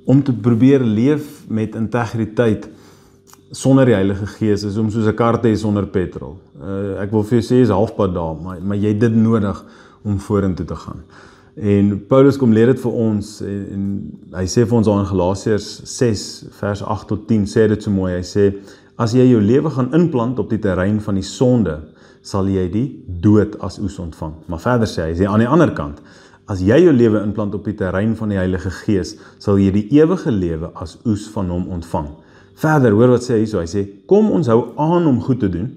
om te probeer leef met integriteit sonder die Heilige Gees is om soos 'n kar te hê sonder petrol. Ek wil vir jou sê is halfpad daar, maar jy het dit nodig om vorentoe te gaan. En Paulus kom leer dit vir ons en hy sê vir ons daar in Galasiërs 6 vers 8 tot 10 sê dit so mooi. Hy sê as jy jou lewe gaan inplant op die terrein van die sonde, sal jy die dood as oes ontvang. Maar verder sê hy aan die ander kant, as jy jou lewe inplant op die terrein van die Heilige Gees, sal jy die ewige lewe as oes van hom ontvang. Verder, hoor wat sê hy so, hy sê, kom ons hou aan om goed te doen.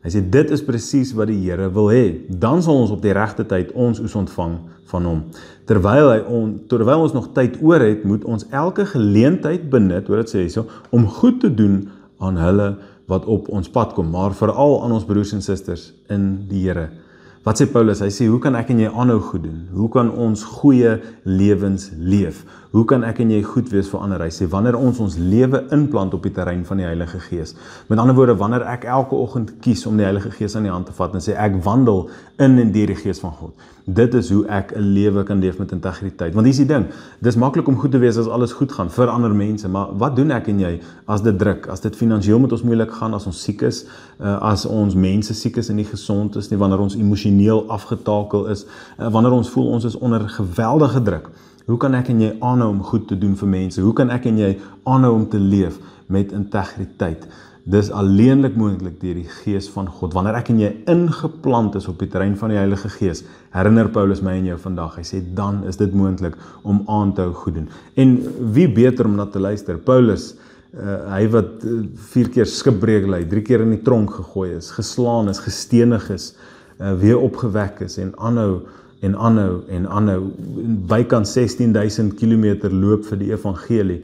Hy sê, dit is presies wat die Here wil hê. Dan sal ons op die regte tyd ons oes ontvang van hom. Terwyl ons nog tyd oor het, moet ons elke geleentheid benut, hoor wat sê hy so, om goed te doen aan hulle wat op ons pad kom, maar veral aan ons broers en susters in die Here. Wat sê Paulus? Hy sê, hoe kan ek en jy aanhou goed doen? Hoe kan ons goeie lewens leef? Hoe kan ek en jy goed wees vir ander? Hy sê, wanneer ons lewe inplant op die terrein van die Heilige Gees. Met ander woorde, wanneer ek elke oggend kies om die Heilige Gees aan die hand te vat en sê, ek wandel in en deur die Gees van God. Dit is hoe ek 'n lewe kan leef met integriteit. Want hier is die ding, dis maklik om goed te wees as alles goed gaan vir ander mense, maar wat doen ek en jy as dit druk, as dit finansiëel met ons moeilik gaan, as ons siek is, as ons mense siek is en nie gesond is nie, wanneer ons emosioneel afgetakel is, wanneer ons voel ons is onder geweldige druk. Hoe kan ek en jy aanhou om goed te doen vir mense? Hoe kan ek en jy aanhou om te leef met integriteit? Dis alleenlik moontlik deur die Gees van God. Wanneer ek en jy ingeplant is op die terrein van die Heilige Gees, herinner Paulus my en jou vandag. Hy sê, dan is dit moontlik om aan te hou goed doen. En wie beter om na te luister? Paulus, hy wat 4 keer skipbreuk ly, 3 keer in die tronk gegooi is, geslaan is, gestenig is, weer opgewek is en aanhou, bykans 16.000 kilometer loop vir die evangelie.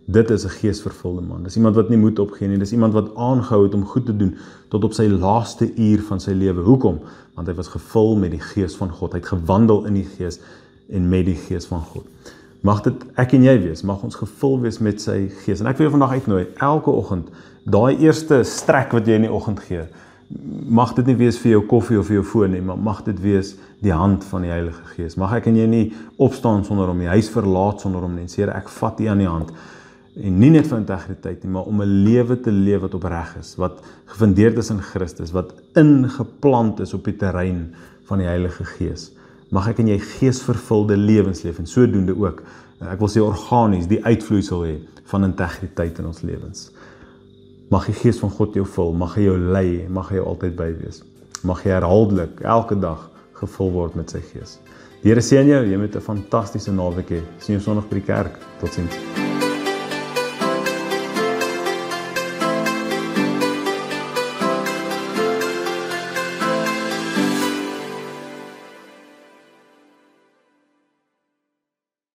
Dit is 'n geesvervulde man. Dis iemand wat nie moed opgee nie. Dis iemand wat aangehou het om goed te doen tot op sy laaste uur van sy lewe. Hoekom? Want hy was gevul met die Gees van God. Hy het gewandel in die Gees en met die Gees van God. Mag dit ek en jy wees. Mag ons gevul wees met sy Gees. En ek wil jou vandag uitnooi, elke oggend, daai eerste strek wat jy in die oggend gee, mag dit nie wees vir jou koffie of vir jou foon nie, maar mag dit wees die hand van die Heilige Gees. Mag ek en jy nie opstaan sonder hom, die huis verlaat sonder hom nie, en sê, Here, ek vat U aan die hand. En nie net vir integriteit nie, maar om 'n lewe te leef wat opreg is, wat gefundeerd is in Christus, wat ingeplant is op die terrein van die Heilige Gees. Mag ek en jy geesvervulde lewens leef, en sodoende ook, ek wil sê organies, die uitvloeisel hê van integriteit in ons lewens. Mag die Gees van God jou vul, mag hy jou lei, mag hy jou altyd by wees. Mag jy herhaaldelik, elke dag, gevul word met sy Gees. Die Here seën jou, jy moet 'n fantastiese naweek hê. Sien jou Sondag by die kerk. Totsiens.